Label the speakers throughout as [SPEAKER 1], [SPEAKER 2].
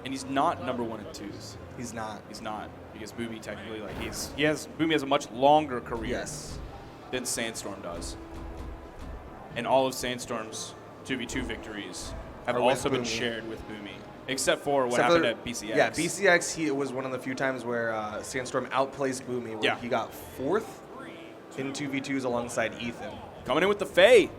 [SPEAKER 1] And he's not number 1 and 2s.
[SPEAKER 2] He's not.
[SPEAKER 1] He's not, because Boomy technically, like, Boomy has a much longer career than Sandstorm does. And all of Sandstorm's 2v2 victories have also been shared with Boomy, except for what happened at BCX.
[SPEAKER 2] Yeah, BCX, it was one of the few times where Sandstorm outplaced Boomy, where he got 4th in 2v2s alongside Ethan.
[SPEAKER 1] Coming in with the Faye.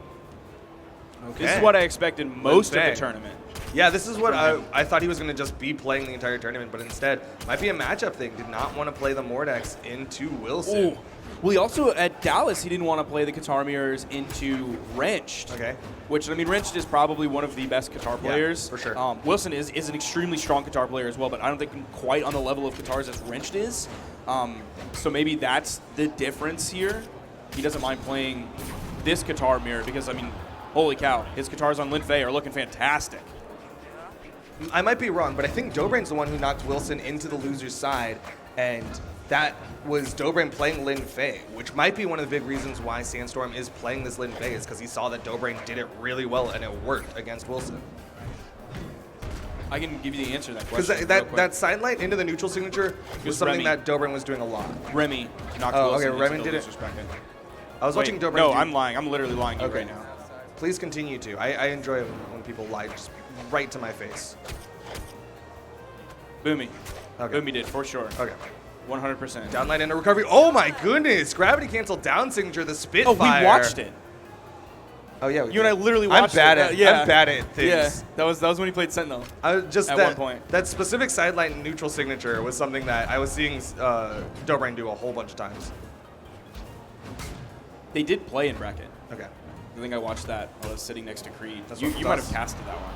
[SPEAKER 1] Okay. This is what I expected most of the tournament.
[SPEAKER 2] Yeah, this is what I thought he was going to just be playing the entire tournament, but instead, might be a matchup thing. Did not want to play the Mordex into Wilson.
[SPEAKER 1] Ooh. Well, he also, at Dallas, he didn't want to play the Guitar Mirrors into Wrenched.
[SPEAKER 2] Okay.
[SPEAKER 1] Which, I mean, Wrenched is probably one of the best guitar players.
[SPEAKER 2] Yeah, for sure.
[SPEAKER 1] Wilson is an extremely strong guitar player as well, but I don't think quite on the level of guitars as Wrenched is. So maybe that's the difference here. He doesn't mind playing this Guitar Mirror because, I mean, holy cow, his guitars on Lin Fei are looking fantastic.
[SPEAKER 2] I might be wrong, but I think Dobrain's the one who knocked Wilson into the loser's side, and that was Dobrain playing Lin Fei, which might be one of the big reasons why Sandstorm is playing this Lin Fei, is because he saw that Dobrain did it really well and it worked against Wilson.
[SPEAKER 1] I can give you the answer to that question.
[SPEAKER 2] Because that sidelight into the neutral signature was something that Dobrain was doing a lot.
[SPEAKER 1] Remy knocked Wilson
[SPEAKER 2] Remy did it. I was watching Dobrain.
[SPEAKER 1] No, I'm lying. I'm literally lying to you right now.
[SPEAKER 2] Please continue to. I enjoy it when people lie just right to my face.
[SPEAKER 1] Boomy. Okay. Boomy did, for sure.
[SPEAKER 2] Okay.
[SPEAKER 1] 100%.
[SPEAKER 2] Downlight into recovery. Oh my goodness! Gravity cancel down signature, the Spitfire.
[SPEAKER 1] Oh, we watched it.
[SPEAKER 2] Oh yeah,
[SPEAKER 1] you and I literally watched
[SPEAKER 2] it. I'm bad at things.
[SPEAKER 1] Yeah, that was when he played Sentinel.
[SPEAKER 2] I was just
[SPEAKER 1] at one point.
[SPEAKER 2] That specific sidelight neutral signature was something that I was seeing Dobrain do a whole bunch of times.
[SPEAKER 1] They did play in bracket.
[SPEAKER 2] Okay.
[SPEAKER 1] I think I watched that while I was sitting next to Creed. You might have casted that one,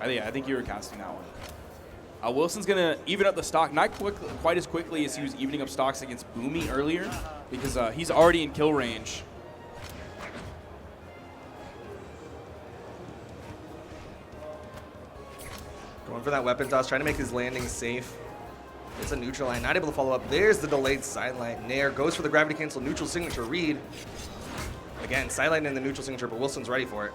[SPEAKER 1] I think. I think you were casting that one. Wilson's going to even up the stock, not quite as quickly as he was evening up stocks against Boomy earlier, because he's already in kill range.
[SPEAKER 2] Going for that weapon toss, trying to make his landing safe. It's a neutral line, not able to follow up. There's the delayed sideline. Nair goes for the gravity cancel neutral signature read. Again, sideline in the neutral signature, but Wilson's ready for it.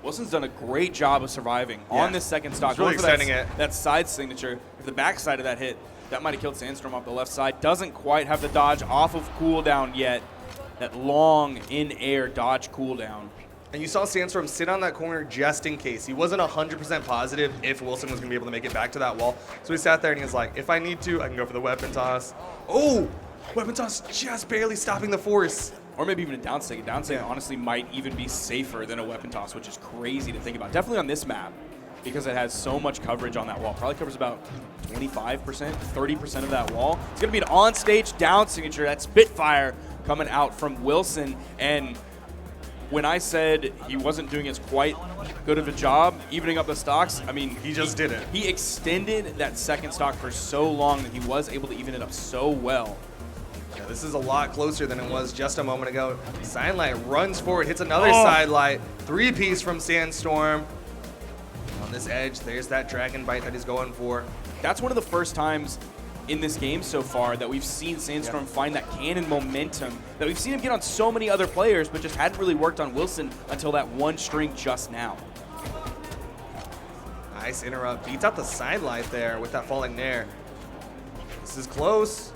[SPEAKER 1] Wilson's done a great job of surviving on this second stock.
[SPEAKER 2] He's really extending it.
[SPEAKER 1] That side signature. If the back side of that hit, that might have killed Sandstorm off the left side. Doesn't quite have the dodge off of cooldown yet. That long in-air dodge cooldown.
[SPEAKER 2] And you saw Sandstorm sit on that corner just in case. He wasn't 100% positive if Wilson was going to be able to make it back to that wall. So he sat there and he was like, if I need to, I can go for the weapon toss. Oh! Weapon toss just barely stopping the force.
[SPEAKER 1] Or maybe even a downstake. A downstake honestly might even be safer than a weapon toss, which is crazy to think about. Definitely on this map, because it has so much coverage on that wall. Probably covers about 25%, 30% of that wall. It's going to be an on-stage down signature. That Spitfire coming out from Wilson. And when I said he wasn't doing as quite good of a job evening up the stocks, I mean,
[SPEAKER 2] he just did it.
[SPEAKER 1] He extended that second stock for so long that he was able to even it up so well.
[SPEAKER 2] Yeah, this is a lot closer than it was just a moment ago. Sidelight runs forward, hits another sidelight. 3-piece from Sandstorm. On this edge, there's that Dragon Bite that he's going for.
[SPEAKER 1] That's one of the first times in this game so far that we've seen Sandstorm find that cannon momentum that we've seen him get on so many other players, but just hadn't really worked on Wilson until that one string just now.
[SPEAKER 2] Nice interrupt. Beats out the sidelight there with that falling Nair. This is close.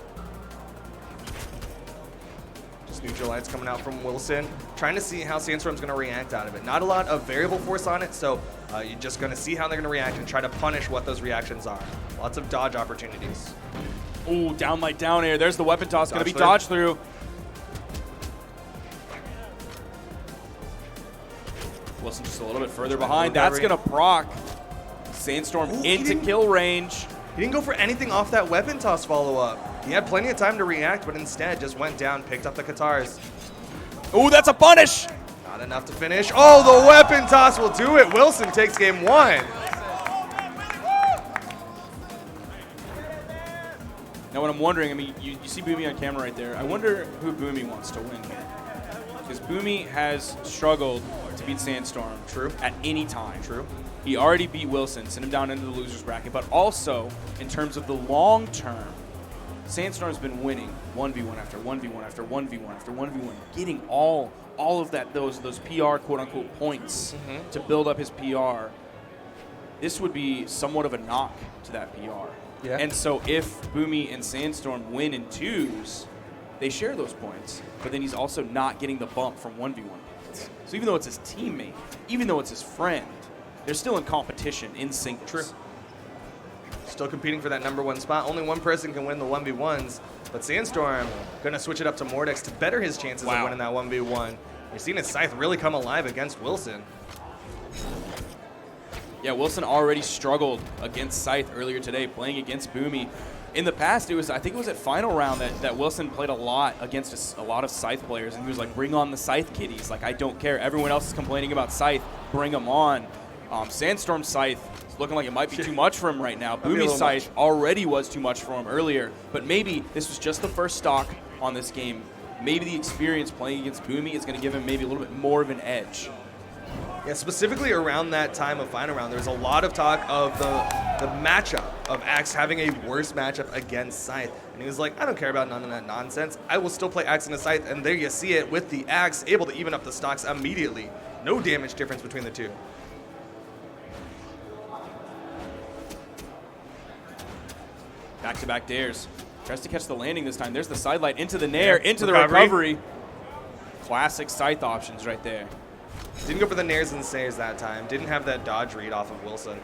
[SPEAKER 2] Just neutral lights coming out from Wilson. Trying to see how Sandstorm's going to react out of it. Not a lot of variable force on it, so you're just going to see how they're going to react and try to punish what those reactions are. Lots of dodge opportunities.
[SPEAKER 1] Ooh, downlight down air. There's the weapon toss. Going to be dodged through. Wilson just a little bit further behind. That's going to proc Sandstorm into kill range.
[SPEAKER 2] He didn't go for anything off that weapon toss follow-up. He had plenty of time to react, but instead just went down, picked up the guitars.
[SPEAKER 1] Ooh, that's a punish.
[SPEAKER 2] Not enough to finish. Oh, the weapon toss will do it. Wilson takes game one.
[SPEAKER 1] Now, what I'm wondering, I mean, you see Boomy on camera right there. I wonder who Boomy wants to win here. Because Boomy has struggled to beat Sandstorm at any time. He already beat Wilson, sent him down into the loser's bracket. But also, in terms of the long term, Sandstorm's been winning 1v1 after 1v1 after 1v1 after 1v1, getting all of those PR quote-unquote points to build up his PR. This would be somewhat of a knock to that PR.
[SPEAKER 2] Yeah.
[SPEAKER 1] And so if Boomy and Sandstorm win in 2s, they share those points, but then he's also not getting the bump from 1v1 points. So even though it's his teammate, even though it's his friend, they're still in competition in singles.
[SPEAKER 2] True. Still competing for that #1 spot. Only one person can win the 1v1s, but Sandstorm going to switch it up to Mordex to better his chances of winning that 1v1. You're seeing his Scythe really come alive against Wilson.
[SPEAKER 1] Yeah, Wilson already struggled against Scythe earlier today, playing against Boomy. In the past, I think it was at final round that Wilson played a lot against a lot of Scythe players, and he was like, bring on the Scythe kiddies. Like, I don't care. Everyone else is complaining about Scythe. Bring them on. Sandstorm Scythe is looking like it might be too much for him right now. Boomy's Scythe already was too much for him earlier, but maybe this was just the first stock on this game. Maybe the experience playing against Boomy is going to give him maybe a little bit more of an edge.
[SPEAKER 2] Yeah, specifically around that time of final round, there was a lot of talk of the matchup of Axe having a worse matchup against Scythe. And he was like, I don't care about none of that nonsense. I will still play Axe and a Scythe. And there you see it with the Axe able to even up the stocks immediately. No damage difference between the two.
[SPEAKER 1] Back-to-back dares. Tries to catch the landing this time. There's the sidelight into the nair, into the recovery. Classic Scythe options right there.
[SPEAKER 2] Didn't go for the nairs and snares that time. Didn't have that dodge read off of Wilson.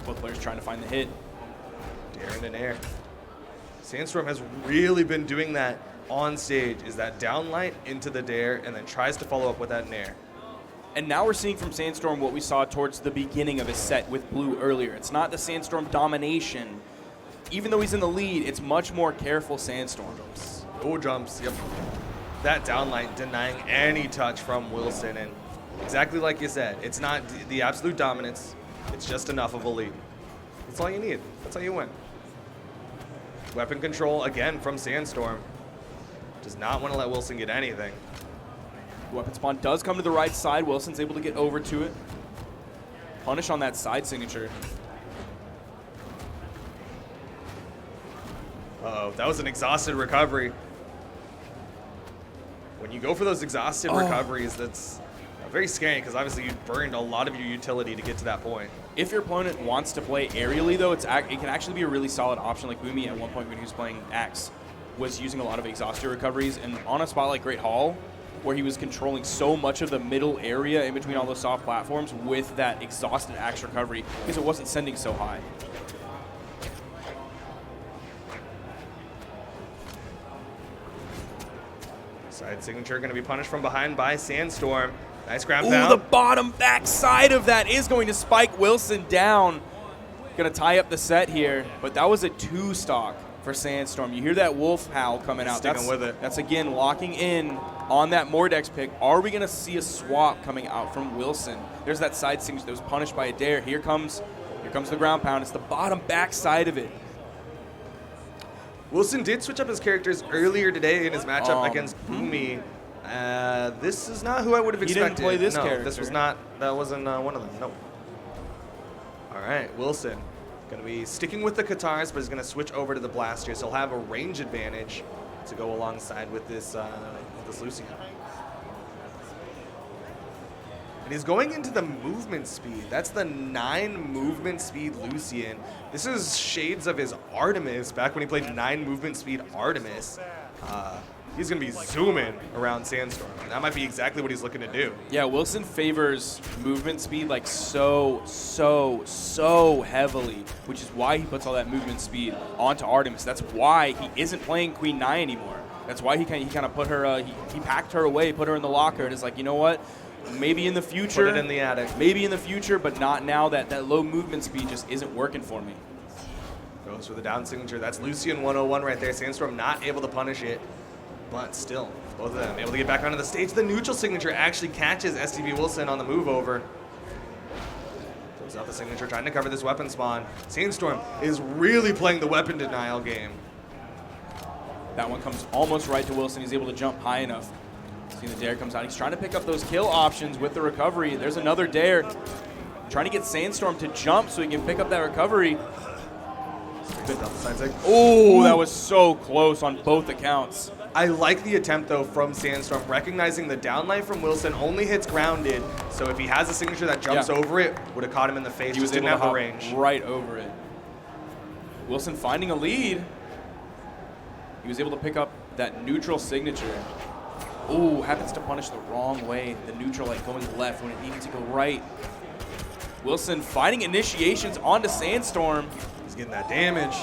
[SPEAKER 1] Both players trying to find the hit.
[SPEAKER 2] Dare into nair. Sandstorm has really been doing that on stage, is that down light into the dare and then tries to follow up with that nair.
[SPEAKER 1] And now we're seeing from Sandstorm what we saw towards the beginning of his set with Blue earlier. It's not the Sandstorm domination. Even though he's in the lead, it's much more careful Sandstorm.
[SPEAKER 2] No jumps, yep. That downlight denying any touch from Wilson, and exactly like you said, it's not the absolute dominance, it's just enough of a lead. That's all you need, that's how you win. Weapon control again from Sandstorm. Does not want to let Wilson get anything.
[SPEAKER 1] Weapon spawn does come to the right side. Wilson's able to get over to it. Punish on that side signature.
[SPEAKER 2] Uh-oh, that was an exhausted recovery. When you go for those exhausted recoveries, that's very scary because obviously you burned a lot of your utility to get to that point.
[SPEAKER 1] If your opponent wants to play aerially, though, it can actually be a really solid option. Like Boomy at one point when he was playing Axe was using a lot of exhausted recoveries, and on a spot like Great Hall, where he was controlling so much of the middle area in between all those soft platforms with that exhausted Axe recovery because it wasn't sending so high.
[SPEAKER 2] Side signature going to be punished from behind by Sandstorm. Nice ground
[SPEAKER 1] Ooh,
[SPEAKER 2] pound.
[SPEAKER 1] the bottom back side of that is going to spike Wilson down. Going to tie up the set here, but that was a 2-stock for Sandstorm. You hear that wolf howl coming out.
[SPEAKER 2] Sticking with it.
[SPEAKER 1] That's again locking in on that Mordex pick. Are we going to see a swap coming out from Wilson? There's that side signature that was punished by a dare. Here comes the ground pound. It's the bottom back side of it.
[SPEAKER 2] Wilson did switch up his characters earlier today in his matchup against Boomy. This is not who I would have expected.
[SPEAKER 1] He didn't play this character.
[SPEAKER 2] This was not. That wasn't one of them. Nope. All right, Wilson going to be sticking with the Katars, but he's going to switch over to the Blaster, so he'll have a range advantage to go alongside with this Lucian. And he's going into the movement speed. That's the 9 movement speed Lucian. This is shades of his Artemis back when he played 9 movement speed Artemis. He's going to be zooming around Sandstorm. And that might be exactly what he's looking to do.
[SPEAKER 1] Yeah, Wilson favors movement speed like so heavily, which is why he puts all that movement speed onto Artemis. That's why he isn't playing Queen Nai anymore. That's why he kind of put her, he packed her away, put her in the locker, and is like, you know what? Maybe in the future.
[SPEAKER 2] Put it in the attic.
[SPEAKER 1] Maybe in the future, but not now. That low movement speed just isn't working for me.
[SPEAKER 2] Goes for the down signature. That's Lucian 101 right there. Sandstorm not able to punish it, but still, both of them able to get back onto the stage. The neutral signature actually catches STTP Wilson on the move over. Throws out the signature, trying to cover this weapon spawn. Sandstorm is really playing the weapon denial game.
[SPEAKER 1] That one comes almost right to Wilson. He's able to jump high enough. See the dare comes out. He's trying to pick up those kill options with the recovery. There's another dare. Trying to get Sandstorm to jump so he can pick up that recovery.
[SPEAKER 2] Good double side sig.
[SPEAKER 1] Oh, that was so close on both accounts.
[SPEAKER 2] I like the attempt, though, from Sandstorm, recognizing the downlight from Wilson only hits grounded, so if he has a signature that jumps over it, would have caught him in the face.
[SPEAKER 1] He was
[SPEAKER 2] didn't
[SPEAKER 1] able to
[SPEAKER 2] have
[SPEAKER 1] hop
[SPEAKER 2] the range.
[SPEAKER 1] right over it. Wilson finding a lead. He was able to pick up that neutral signature. Ooh, happens to punish the wrong way. The neutral light going left when it needed to go right. Wilson finding initiations onto Sandstorm.
[SPEAKER 2] He's getting that damage.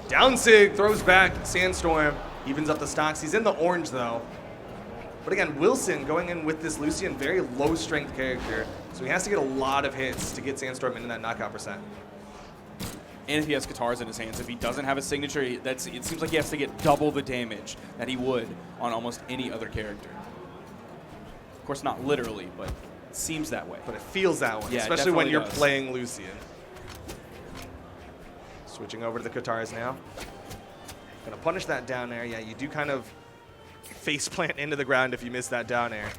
[SPEAKER 2] Down sig, throws back, Sandstorm, evens up the stocks. He's in the orange, though. But again, Wilson going in with this Lucian, very low strength character, so he has to get a lot of hits to get Sandstorm into that knockout percent.
[SPEAKER 1] And if he has guitars in his hands, if he doesn't have a signature, it seems like he has to get double the damage that he would on almost any other character. Of course, not literally, but it seems that way.
[SPEAKER 2] But it feels that way,
[SPEAKER 1] Yeah,
[SPEAKER 2] especially when you're
[SPEAKER 1] does.
[SPEAKER 2] playing Lucian. Switching over to the guitars now. Gonna punish that down air. Yeah, you do kind of face plant into the ground if you miss that down air.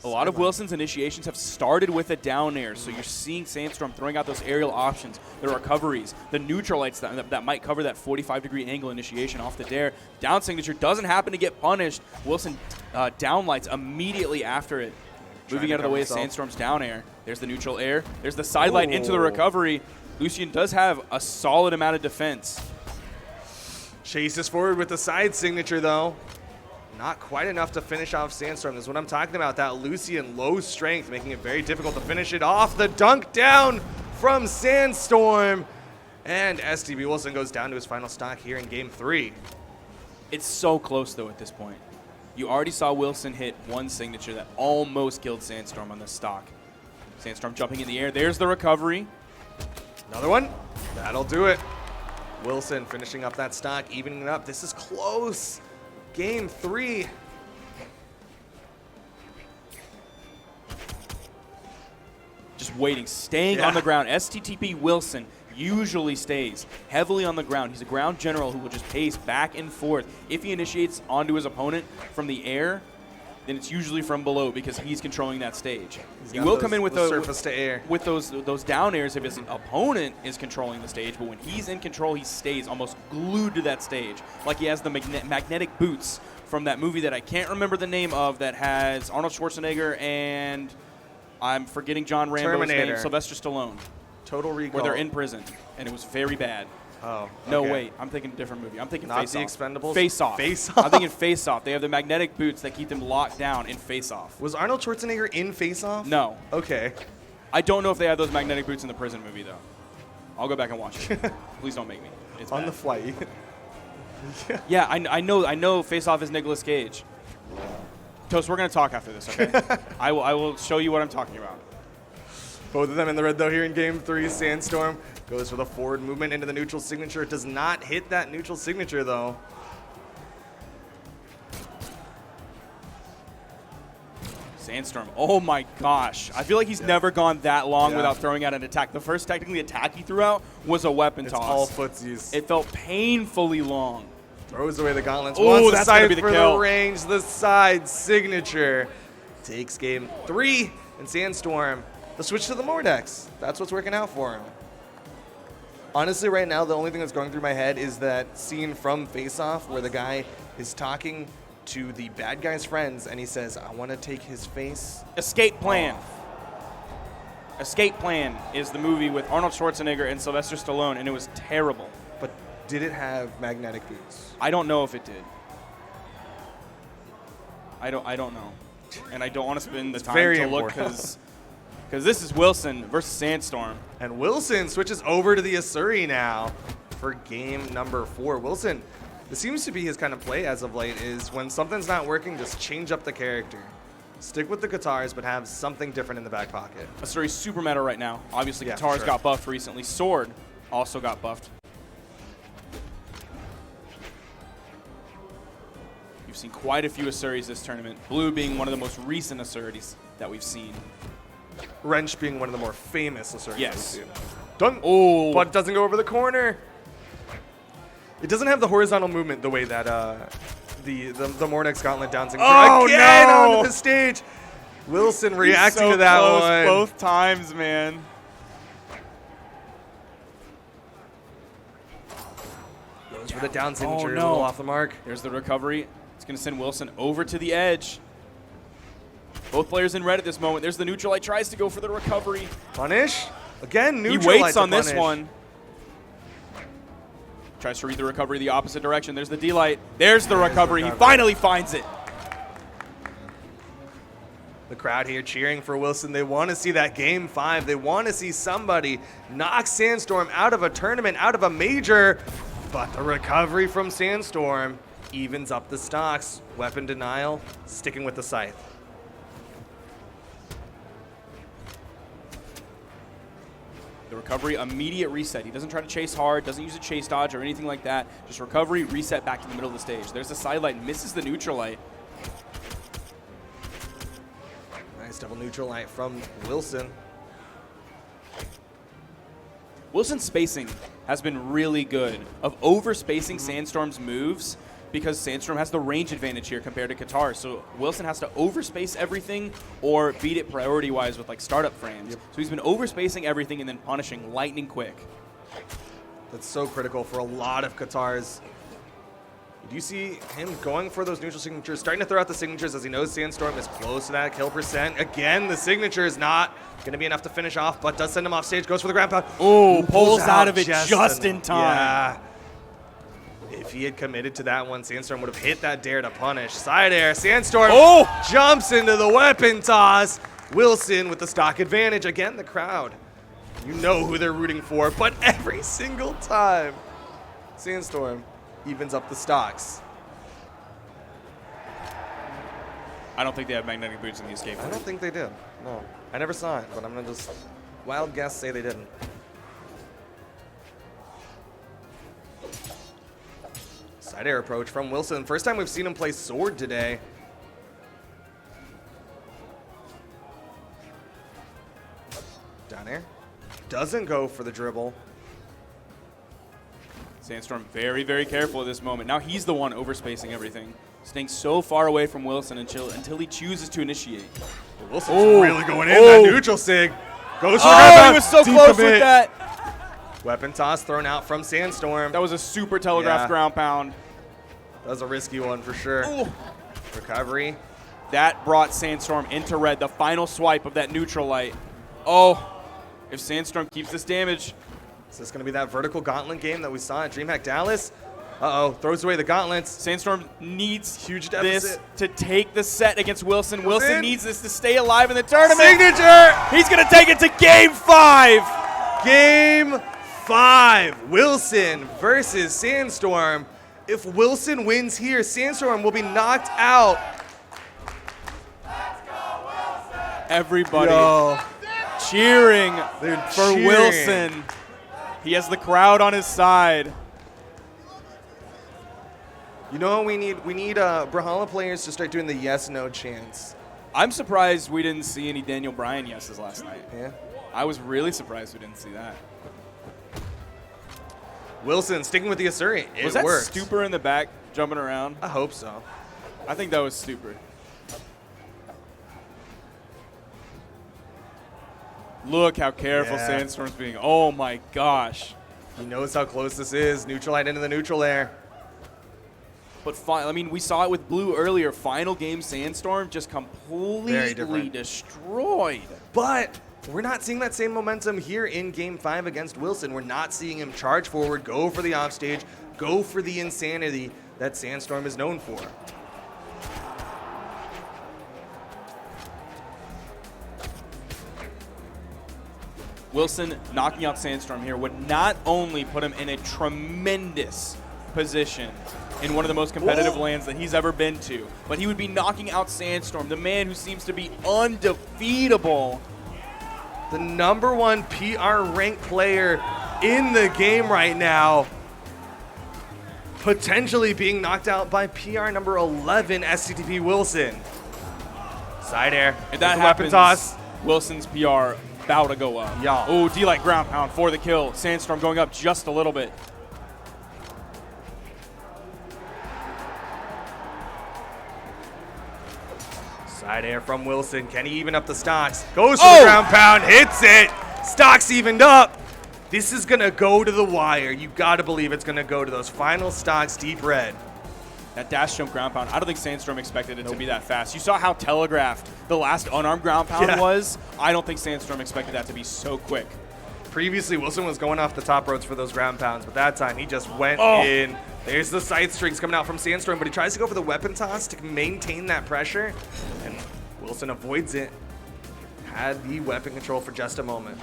[SPEAKER 1] A lot of Wilson's initiations have started with a down air, so you're seeing Sandstorm throwing out those aerial options, the recoveries, the neutral lights that might cover that 45-degree angle initiation off the dare. Down signature doesn't happen to get punished. Wilson down lights immediately after it. Moving out of the way of Sandstorm's down air. There's the neutral air. There's the side light into the recovery. Lucian does have a solid amount of defense.
[SPEAKER 2] Chases forward with the side signature, though. Not quite enough to finish off Sandstorm. This is what I'm talking about. That Lucian low strength, making it very difficult to finish it off. The dunk down from Sandstorm. And STTP Wilson goes down to his final stock here in game 3.
[SPEAKER 1] It's so close, though, at this point. You already saw Wilson hit one signature that almost killed Sandstorm on this stock. Sandstorm jumping in the air. There's the recovery.
[SPEAKER 2] Another one. That'll do it. Wilson finishing up that stock, evening it up. This is close. Game 3.
[SPEAKER 1] Just waiting, staying on the ground. STTP Wilson usually stays heavily on the ground. He's a ground general who will just pace back and forth. If he initiates onto his opponent from the air, then it's usually from below because he's controlling that stage. He will come in with those
[SPEAKER 2] surface to air.
[SPEAKER 1] With those down airs if his opponent is controlling the stage, but when he's in control, he stays almost glued to that stage, like he has the magnetic boots from that movie that I can't remember the name of that has Arnold Schwarzenegger and I'm forgetting John Rambo's name, Sylvester Stallone.
[SPEAKER 2] Total Recall.
[SPEAKER 1] Where they're in prison, and it was very bad.
[SPEAKER 2] Oh, okay.
[SPEAKER 1] No, wait. I'm thinking a different movie. I'm thinking
[SPEAKER 2] Not
[SPEAKER 1] Face
[SPEAKER 2] the
[SPEAKER 1] Off.
[SPEAKER 2] Expendables?
[SPEAKER 1] Face Off.
[SPEAKER 2] Face
[SPEAKER 1] I'm
[SPEAKER 2] Off.
[SPEAKER 1] thinking Face Off. They have the magnetic boots that keep them locked down in Face Off.
[SPEAKER 2] Was Arnold Schwarzenegger in Face Off?
[SPEAKER 1] No.
[SPEAKER 2] Okay.
[SPEAKER 1] I don't know if they have those magnetic boots in the prison movie, though. I'll go back and watch it. Please don't make me. It's
[SPEAKER 2] On
[SPEAKER 1] bad.
[SPEAKER 2] the flight.
[SPEAKER 1] Yeah, I know Face Off is Nicolas Cage. Toast, we're going to talk after this, okay? I will show you what I'm talking about.
[SPEAKER 2] Both of them in the red, though, here in game 3. Sandstorm goes for the forward movement into the neutral signature. Does not hit that neutral signature, though.
[SPEAKER 1] Sandstorm. Oh, my gosh. I feel like he's never gone that long
[SPEAKER 2] Yeah.
[SPEAKER 1] without throwing out an attack. The first technically attack he threw out was a weapon
[SPEAKER 2] It's
[SPEAKER 1] toss.
[SPEAKER 2] all footsies.
[SPEAKER 1] It felt painfully long.
[SPEAKER 2] Throws away the gauntlets.
[SPEAKER 1] Ooh,
[SPEAKER 2] Wants
[SPEAKER 1] that's
[SPEAKER 2] the
[SPEAKER 1] gonna
[SPEAKER 2] side
[SPEAKER 1] be the
[SPEAKER 2] for
[SPEAKER 1] kill.
[SPEAKER 2] the range. The side signature takes game 3. And Sandstorm, the switch to the Mordex. That's what's working out for him. Honestly, right now, the only thing that's going through my head is that scene from Face Off where the guy is talking to the bad guy's friends and he says, I want to take his face.
[SPEAKER 1] Escape Plan.
[SPEAKER 2] off."
[SPEAKER 1] Escape Plan is the movie with Arnold Schwarzenegger and Sylvester Stallone, and it was terrible.
[SPEAKER 2] But did it have magnetic boots?
[SPEAKER 1] I don't know if it did. I don't know. And I don't want to spend the time
[SPEAKER 2] very
[SPEAKER 1] to look
[SPEAKER 2] important.
[SPEAKER 1] because this is Wilson versus Sandstorm.
[SPEAKER 2] And Wilson switches over to the Asuri now for game number 4. Wilson, this seems to be his kind of play as of late, is when something's not working, just change up the character. Stick with the guitars, but have something different in the back pocket.
[SPEAKER 1] Asuri's super meta right now. Obviously,
[SPEAKER 2] Yeah, for
[SPEAKER 1] guitars
[SPEAKER 2] sure.
[SPEAKER 1] got buffed recently. Sword also got buffed. You've seen quite a few Asuris this tournament. Blue being one of the most recent Asuris that we've seen.
[SPEAKER 2] Wrench being one of the more famous Asuri.
[SPEAKER 1] Yes.
[SPEAKER 2] Done.
[SPEAKER 1] Oh,
[SPEAKER 2] But doesn't go over the corner. It doesn't have the horizontal movement the way that the Mornex Gauntlet down signature.
[SPEAKER 1] Oh,
[SPEAKER 2] Again
[SPEAKER 1] no!
[SPEAKER 2] onto the stage. Wilson reacting
[SPEAKER 1] so
[SPEAKER 2] to that
[SPEAKER 1] close
[SPEAKER 2] one.
[SPEAKER 1] both times, man.
[SPEAKER 2] Goes for the down signature,
[SPEAKER 1] no.
[SPEAKER 2] a little off the mark.
[SPEAKER 1] There's the recovery. It's going to send Wilson over to the edge. Both players in red at this moment. There's the neutral light, tries to go for the recovery.
[SPEAKER 2] Punish. Again,
[SPEAKER 1] He
[SPEAKER 2] neutral light
[SPEAKER 1] waits
[SPEAKER 2] to
[SPEAKER 1] on this
[SPEAKER 2] punish.
[SPEAKER 1] one. Tries to read the recovery the opposite direction. There's the D-light. There's the recovery. He finally finds it.
[SPEAKER 2] The crowd here cheering for Wilson. They want to see that game 5. They want to see somebody knock Sandstorm out of a tournament, out of a major. But the recovery from Sandstorm evens up the stocks. Weapon denial, sticking with the scythe.
[SPEAKER 1] The recovery, immediate reset. He doesn't try to chase hard, doesn't use a chase dodge or anything like that. Just recovery, reset back to the middle of the stage. There's the side light, misses the neutral light.
[SPEAKER 2] Nice double neutral light from Wilson.
[SPEAKER 1] Wilson's spacing has been really good of over-spacing Sandstorm's moves because Sandstorm has the range advantage here compared to Qatar. So Wilson has to overspace everything or beat it priority-wise with like startup frames. So he's been overspacing everything and then punishing lightning quick.
[SPEAKER 2] That's so critical for a lot of Qatars. Do you see him going for those neutral signatures, starting to throw out the signatures as he knows Sandstorm is close to that kill percent? Again, the signature is not going to be enough to finish off, but does send him off stage, goes for the ground pound.
[SPEAKER 1] Oh, pulls out of it just in time.
[SPEAKER 2] Yeah. If he had committed to that one, Sandstorm would have hit that dare to punish. Side air, Sandstorm jumps into the weapon toss. Wilson with the stock advantage. Again, the crowd, you know who they're rooting for, but every single time, Sandstorm evens up the stocks.
[SPEAKER 1] I don't think they have magnetic boots in the escape.
[SPEAKER 2] I don't think they did. No, I never saw it, but I'm gonna just wild guess say they didn't. Side air approach from Wilson. First time we've seen him play sword today. Down air. Doesn't go for the dribble.
[SPEAKER 1] Sandstorm very, very careful at this moment. Now he's the one overspacing everything, staying so far away from Wilson until he chooses to initiate.
[SPEAKER 2] Wilson's really going in. That neutral sig. Goes for
[SPEAKER 1] he was so close with that.
[SPEAKER 2] Weapon toss thrown out from Sandstorm.
[SPEAKER 1] That was a super telegraphed ground pound.
[SPEAKER 2] That was a risky one for sure.
[SPEAKER 1] Ooh.
[SPEAKER 2] Recovery.
[SPEAKER 1] That brought Sandstorm into red. The final swipe of that neutral light. Oh, if Sandstorm keeps this damage.
[SPEAKER 2] Is this going to be that vertical gauntlet game that we saw at DreamHack Dallas? Uh-oh, throws away the gauntlets.
[SPEAKER 1] Sandstorm needs
[SPEAKER 2] huge
[SPEAKER 1] this
[SPEAKER 2] deficit
[SPEAKER 1] to take the set against Wilson. Wilson needs this to stay alive in the tournament.
[SPEAKER 2] Signature!
[SPEAKER 1] He's going to take it to Game 5.
[SPEAKER 2] Game 5. Wilson versus Sandstorm. If Wilson wins here, Sandstorm will be knocked out.
[SPEAKER 1] Everybody cheering for Wilson. He has the crowd on his side.
[SPEAKER 2] You know what we need? We need Brawlhalla players to start doing the yes/no chants.
[SPEAKER 1] I'm surprised we didn't see any Daniel Bryan yeses last night.
[SPEAKER 2] Yeah.
[SPEAKER 1] I was really surprised we didn't see that.
[SPEAKER 2] Wilson sticking with the Asuri.
[SPEAKER 1] Was that Stupor in the back jumping around?
[SPEAKER 2] I hope so.
[SPEAKER 1] I think that was Stupor. Look how careful Sandstorm's being. Oh my gosh.
[SPEAKER 2] He knows how close this is. Neutral light into the neutral air.
[SPEAKER 1] But I mean, we saw it with Blue earlier. Final game Sandstorm just completely destroyed.
[SPEAKER 2] But we're not seeing that same momentum here in Game 5 against Wilson. We're not seeing him charge forward, go for the offstage, go for the insanity that Sandstorm is known for.
[SPEAKER 1] Wilson knocking out Sandstorm here would not only put him in a tremendous position in one of the most competitive lands that he's ever been to, but he would be knocking out Sandstorm, the man who seems to be undefeatable.
[SPEAKER 2] The #1 PR ranked player in the game right now, potentially being knocked out by PR number 11, STTP Wilson. Side air.
[SPEAKER 1] If that
[SPEAKER 2] happens,
[SPEAKER 1] weapon toss, Wilson's PR about to go up.
[SPEAKER 2] Yeah.
[SPEAKER 1] Oh, D-Light ground pound for the kill. Sandstorm going up just a little bit.
[SPEAKER 2] Side air from Wilson. Can he even up the stocks? Goes for the ground pound, hits it. Stocks evened up. This is going to go to the wire. You got to believe it's going to go to those final stocks deep red.
[SPEAKER 1] That dash jump ground pound, I don't think Sandstorm expected it to be that fast. You saw how telegraphed the last unarmed ground pound was. I don't think Sandstorm expected that to be so quick.
[SPEAKER 2] Previously, Wilson was going off the top roads for those ground pounds, but that time he just went in. There's the side strings coming out from Sandstorm, but he tries to go for the weapon toss to maintain that pressure, and Wilson avoids it. Had the weapon control for just a moment.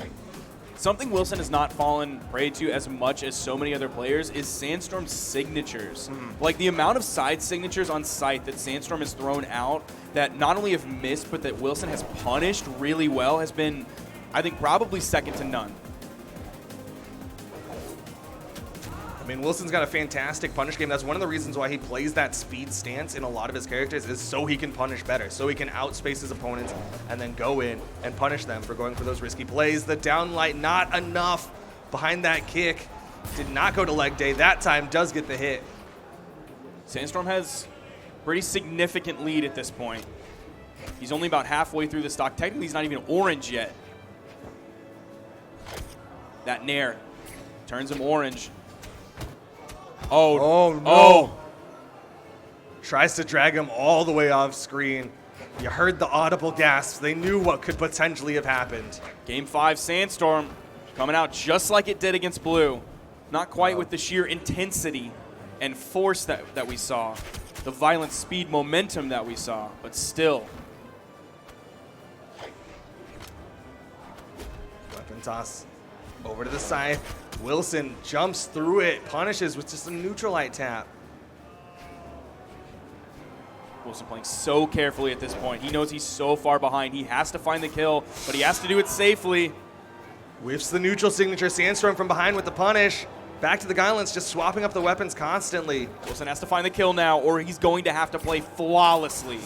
[SPEAKER 1] Something Wilson has not fallen prey to as much as so many other players is Sandstorm's signatures. Like the amount of side signatures on site that Sandstorm has thrown out that not only have missed, but that Wilson has punished really well has been, I think, probably second to none.
[SPEAKER 2] I mean, Wilson's got a fantastic punish game. That's one of the reasons why he plays that speed stance in a lot of his characters, is so he can punish better, so he can outspace his opponents and then go in and punish them for going for those risky plays. The downlight, not enough behind that kick. Did not go to leg day. That time does get the hit.
[SPEAKER 1] Sandstorm has pretty significant lead at this point. He's only about halfway through the stock. Technically, he's not even orange yet. That nair turns him orange.
[SPEAKER 2] Oh, no. Tries to drag him all the way off screen. You heard the audible gasps. They knew what could potentially have happened.
[SPEAKER 1] Game 5, Sandstorm coming out just like it did against Blue. Not quite with the sheer intensity and force that we saw. The violent speed momentum that we saw, but still.
[SPEAKER 2] Weapon toss over to the side. Wilson jumps through it, punishes with just a neutral light tap.
[SPEAKER 1] Wilson playing so carefully at this point. He knows he's so far behind. He has to find the kill, but he has to do it safely.
[SPEAKER 2] Whiffs the neutral signature. Sandstorm from behind with the punish. Back to the Gauntlets, just swapping up the weapons constantly.
[SPEAKER 1] Wilson has to find the kill now, or he's going to have to play flawlessly.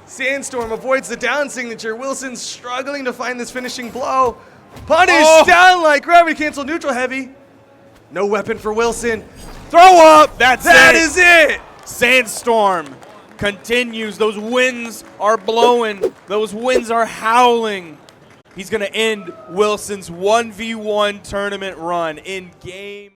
[SPEAKER 2] Sandstorm avoids the down signature. Wilson's struggling to find this finishing blow. Punish down like gravity cancel neutral heavy. No weapon for Wilson.
[SPEAKER 1] Throw up. That
[SPEAKER 2] is it.
[SPEAKER 1] Sandstorm continues. Those winds are blowing. Those winds are howling. He's going to end Wilson's 1v1 tournament run in game.